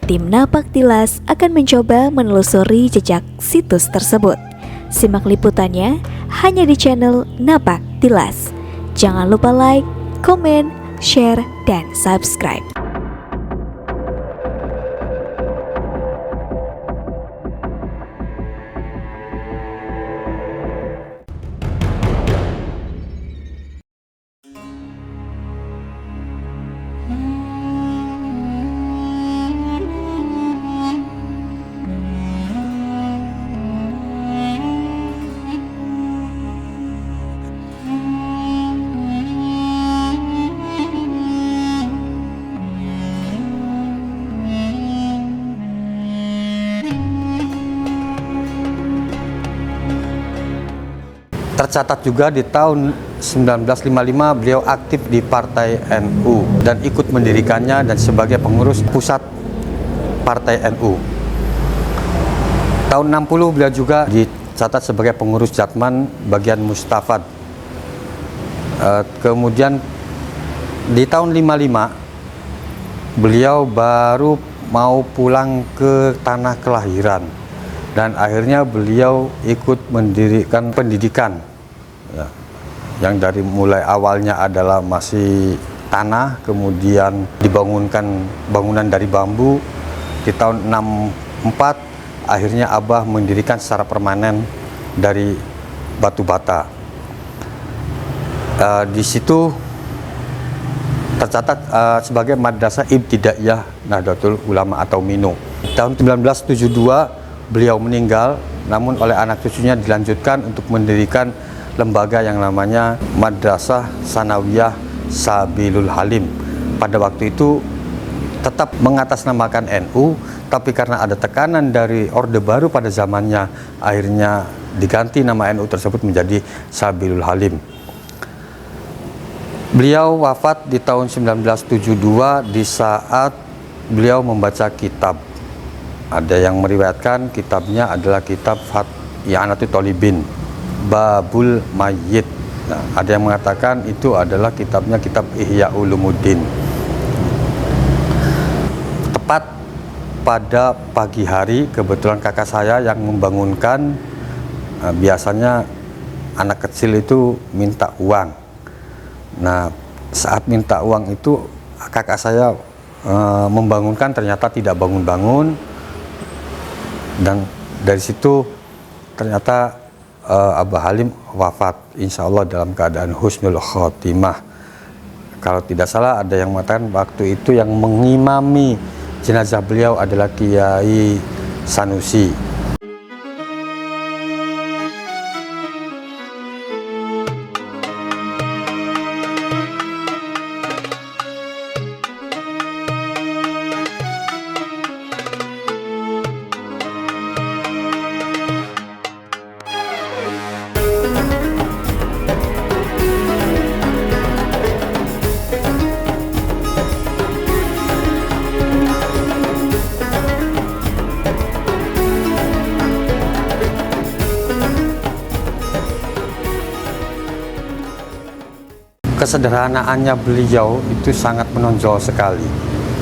Tim Napak Tilas akan mencoba menelusuri jejak situs tersebut. Simak liputannya hanya di channel Napak Tilas. Jangan lupa like, komen, share, dan subscribe. Tercatat juga di tahun 1955 beliau aktif di Partai NU dan ikut mendirikannya dan sebagai pengurus pusat Partai NU. Tahun 60 beliau juga dicatat sebagai pengurus Jatman bagian Mustafad. Kemudian di tahun 55 beliau baru mau pulang ke tanah kelahiran. Dan akhirnya beliau ikut mendirikan pendidikan ya, yang dari mulai awalnya adalah masih tanah, kemudian dibangunkan bangunan dari bambu. Di tahun 64 akhirnya Abah mendirikan secara permanen dari batu bata. Di situ tercatat sebagai Madrasah Ibtidaiyah Nahdlatul Ulama atau MINU. Tahun 1972 beliau meninggal, namun oleh anak cucunya dilanjutkan untuk mendirikan lembaga yang namanya Madrasah Sanawiyah Sabilul Halim. Pada waktu itu tetap mengatasnamakan NU, tapi karena ada tekanan dari Orde Baru pada zamannya, akhirnya diganti nama NU tersebut menjadi Sabilul Halim. Beliau wafat di tahun 1972 di saat beliau membaca kitab. Ada yang meriwayatkan kitabnya adalah kitab I'anatul Thalibin, Babul Mayyit. Nah, ada yang mengatakan itu adalah kitabnya kitab Ihya Ulumuddin. Tepat pada pagi hari, kebetulan kakak saya yang membangunkan. Biasanya anak kecil itu minta uang. Nah, saat minta uang itu kakak saya membangunkan, ternyata tidak bangun-bangun. Dan dari situ ternyata Abah Halim wafat, insya Allah dalam keadaan husnul khotimah. Kalau tidak salah ada yang mengatakan waktu itu yang mengimami jenazah beliau adalah Kiai Sanusi. Kesederhanaannya beliau itu sangat menonjol sekali.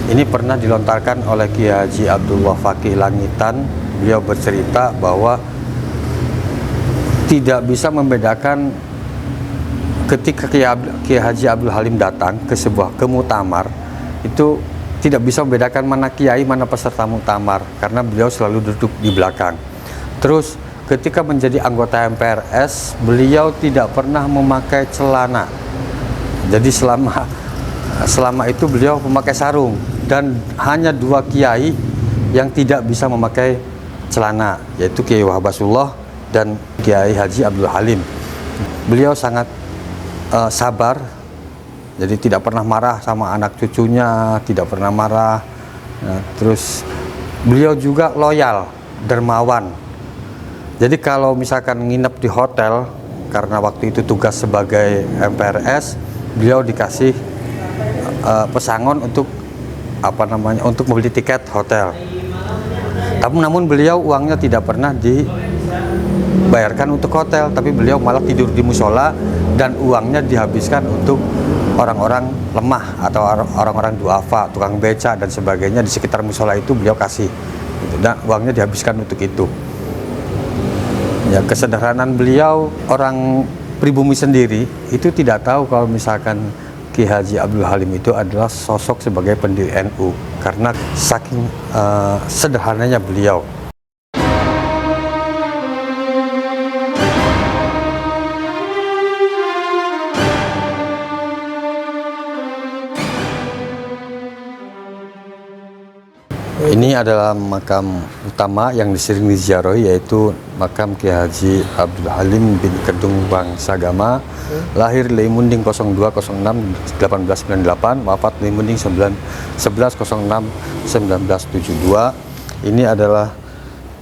Ini pernah dilontarkan oleh Kiai Haji Abdullah Fakih Langitan. Beliau bercerita bahwa tidak bisa membedakan ketika Kiai Haji Abdul Halim datang ke sebuah muktamar, itu tidak bisa membedakan mana kiai mana peserta muktamar karena beliau selalu duduk di belakang. Terus ketika menjadi anggota MPRS, beliau tidak pernah memakai celana. Jadi selama itu beliau memakai sarung, dan hanya dua kiai yang tidak bisa memakai celana, yaitu Kiai Wahabasullah dan Kiai Haji Abdul Halim. Beliau sangat sabar, jadi tidak pernah marah sama anak cucunya, tidak pernah marah. Nah, terus beliau juga loyal, dermawan. Jadi kalau misalkan nginep di hotel, karena waktu itu tugas sebagai MPRS, beliau dikasih pesangon untuk untuk membeli tiket hotel. Namun beliau uangnya tidak pernah dibayarkan untuk hotel, tapi beliau malah tidur di musola dan uangnya dihabiskan untuk orang-orang lemah atau orang-orang duafa, tukang beca dan sebagainya di sekitar musola itu beliau kasih gitu. Dan uangnya dihabiskan untuk itu. Ya, kesederhanaan beliau, orang pribumi sendiri itu tidak tahu kalau misalkan Ki Haji Abdul Halim itu adalah sosok sebagai pendiri NU karena saking sederhananya beliau. Ini adalah makam utama yang sering diziarahi, yaitu makam Ki Haji Abdul Halim bin Kedung Wangsagama, lahir Leimunding 0206-1898, wafat Leimunding 1106-1972. Ini adalah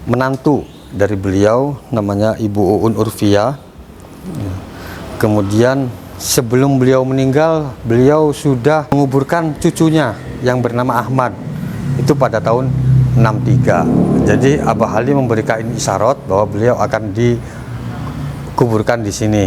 menantu dari beliau, namanya Ibu Uun Urfia. Kemudian sebelum beliau meninggal, beliau sudah menguburkan cucunya yang bernama Ahmad. Itu pada tahun 63. Jadi Abah Halim memberikan isyarat bahwa beliau akan dikuburkan di sini.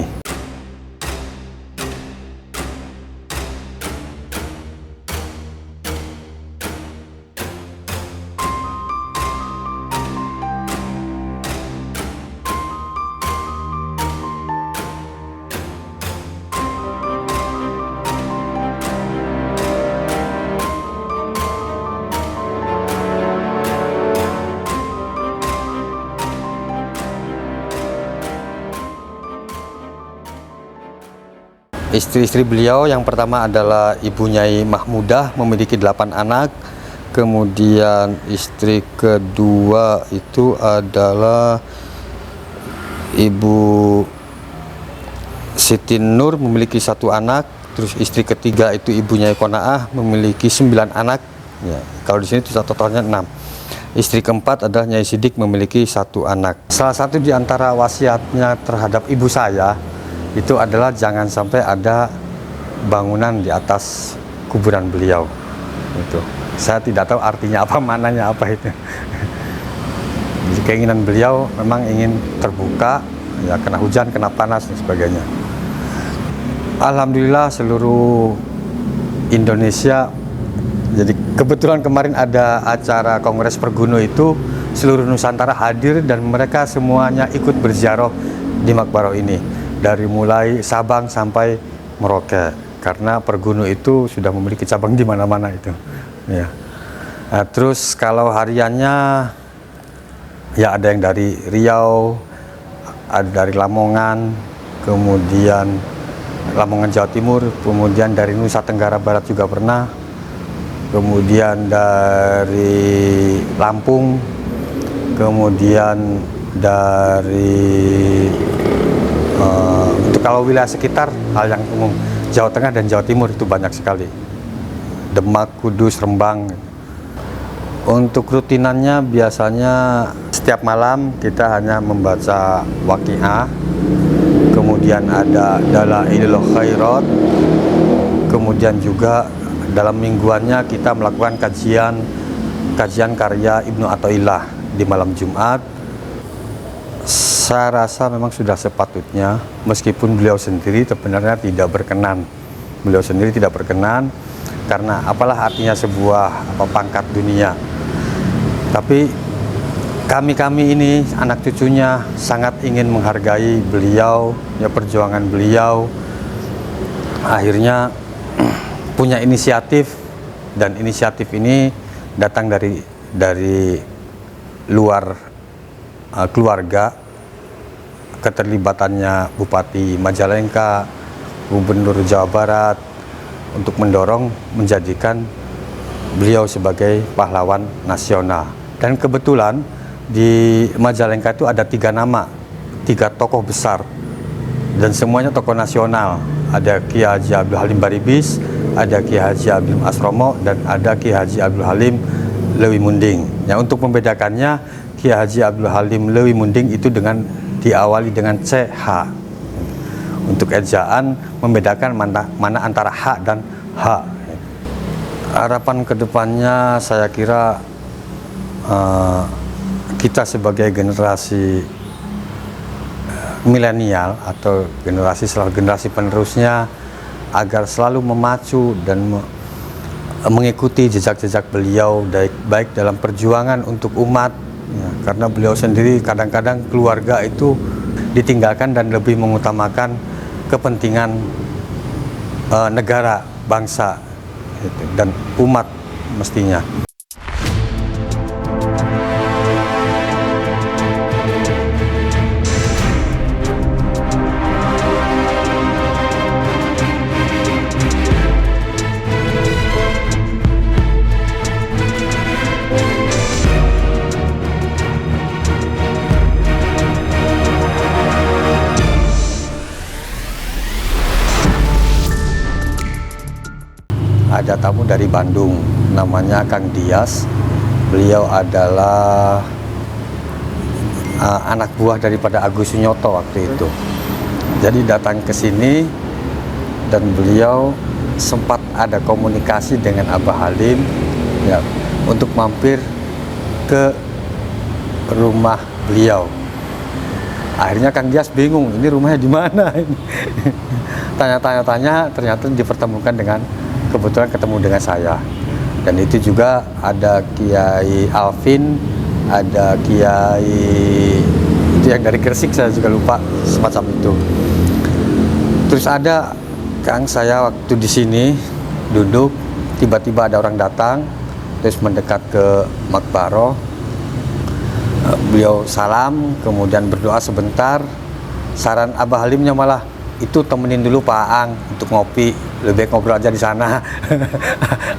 Istri-istri beliau yang pertama adalah Ibu Nyai Mahmudah, memiliki 8 anak. Kemudian istri kedua itu adalah Ibu Siti Nur, memiliki 1 anak. Terus istri ketiga itu Ibu Nyai Konaah, memiliki 9 anak. Ya, kalau di sini itu totalnya 6. Istri keempat adalah Nyai Sidik, memiliki 1 anak. Salah satu di antara wasiatnya terhadap ibu saya itu adalah jangan sampai ada bangunan di atas kuburan beliau. Itu saya tidak tahu artinya apa, mananya apa itu. Jadi keinginan beliau memang ingin terbuka, ya kena hujan, kena panas dan sebagainya. Alhamdulillah seluruh Indonesia. Jadi kebetulan kemarin ada acara Kongres Perguno itu, seluruh Nusantara hadir dan mereka semuanya ikut berziarah di Makbarah ini. Dari mulai Sabang sampai Merauke, karena Perguno itu sudah memiliki cabang di mana-mana itu. Ya. Nah, terus kalau hariannya, ya ada yang dari Riau, ada dari Lamongan, kemudian Lamongan Jawa Timur, kemudian dari Nusa Tenggara Barat juga pernah, kemudian dari Lampung, kemudian dari untuk kalau wilayah sekitar, hal yang umum Jawa Tengah dan Jawa Timur itu banyak sekali. Demak, Kudus, Rembang. Untuk rutinannya biasanya setiap malam kita hanya membaca Waqiah, kemudian ada Dalailul Khairat, kemudian juga dalam mingguannya kita melakukan kajian karya Ibnu Athaillah di malam Jumat. Saya rasa memang sudah sepatutnya, meskipun beliau sendiri sebenarnya tidak berkenan. Beliau sendiri tidak berkenan karena apalah artinya sebuah pangkat dunia. Tapi kami ini anak cucunya sangat ingin menghargai beliau, ya perjuangan beliau. Akhirnya punya inisiatif, dan inisiatif ini datang dari luar keluarga. Keterlibatannya Bupati Majalengka, Gubernur Jawa Barat untuk mendorong menjadikan beliau sebagai pahlawan nasional. Dan kebetulan di Majalengka itu ada 3 nama, 3 tokoh besar dan semuanya tokoh nasional. Ada Ki Haji Abdul Halim Baribis, ada Ki Haji Abdul Asromo, dan ada Ki Haji Abdul Halim Leuwimunding. Ya, untuk membedakannya, Ki Haji Abdul Halim Leuwimunding itu diawali dengan CH. Untuk ejaan membedakan mana antara H dan H. Harapan kedepannya saya kira kita sebagai generasi milenial atau generasi setelah generasi penerusnya agar selalu memacu dan mengikuti jejak-jejak beliau baik dalam perjuangan untuk umat ya, karena beliau sendiri kadang-kadang keluarga itu ditinggalkan dan lebih mengutamakan kepentingan negara, bangsa gitu, dan umat mestinya. Ada tamu dari Bandung, namanya Kang Dias. Beliau adalah anak buah daripada Agus Sunyoto waktu itu. Jadi datang ke sini dan beliau sempat ada komunikasi dengan Abah Halim ya, untuk mampir ke rumah beliau. Akhirnya Kang Dias bingung, ini rumahnya di mana? Tanya-tanya, ternyata dipertemukan dengan, kebetulan ketemu dengan saya. Dan itu juga ada Kiai Alvin, ada Kiai itu yang dari Gresik, saya juga lupa, semacam itu. Terus ada Kang, saya waktu di sini duduk, tiba-tiba ada orang datang, terus mendekat ke makbaroh. Beliau salam, kemudian berdoa sebentar. Saran Abah Halimnya malah, itu temenin dulu Pak Aang untuk ngopi, lebih baik ngobrol aja di sana.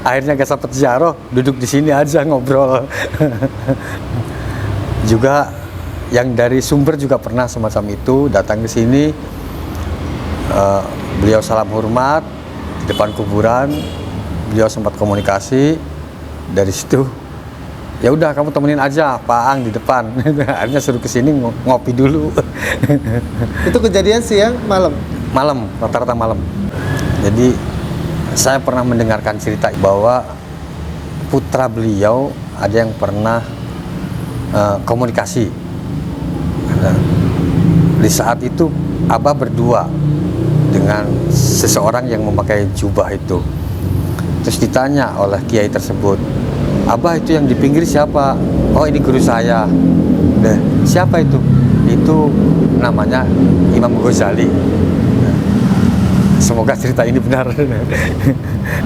Akhirnya gak sempet ziarah, duduk di sini aja ngobrol. Juga yang dari Sumber juga pernah semacam itu, datang ke sini. Beliau salam hormat di depan kuburan, beliau sempat komunikasi. Dari situ, ya udah kamu temenin aja Pak Aang di depan. Akhirnya suruh kesini ngopi dulu. Itu kejadian siang malam? Malam, rata-rata malam. Jadi saya pernah mendengarkan cerita bahwa putra beliau ada yang pernah komunikasi. Di saat itu Abah berdua dengan seseorang yang memakai jubah itu. Terus ditanya oleh kiai tersebut, Abah itu yang di pinggir siapa? Oh ini guru saya. Nah, siapa itu? Itu namanya Imam Ghazali. Semoga cerita ini benar.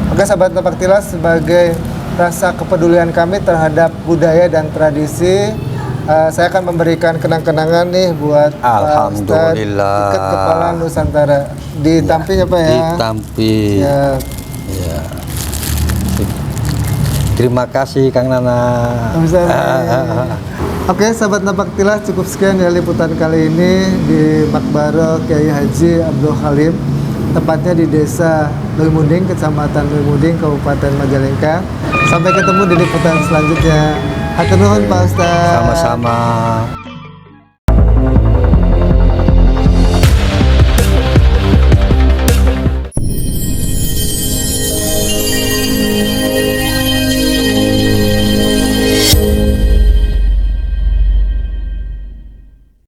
Oke sahabat Napak Tilas, sebagai rasa kepedulian kami terhadap budaya dan tradisi, saya akan memberikan kenang-kenangan nih buat Alhamdulillah. Ikat Kepala Nusantara. Ditampi ya Pak ya? Ditampi. Ya. Ya. Terima kasih Kang Nana. Oke sahabat Napak Tilas, cukup sekian ya liputan kali ini di Makbaro Kiai Haji Abdul Halim, tepatnya di Desa Leumuding, Kecamatan Leumuding, Kabupaten Majalengka. Sampai ketemu di liputan selanjutnya. Hatur nuhun Pak Ustaz. Sama-sama.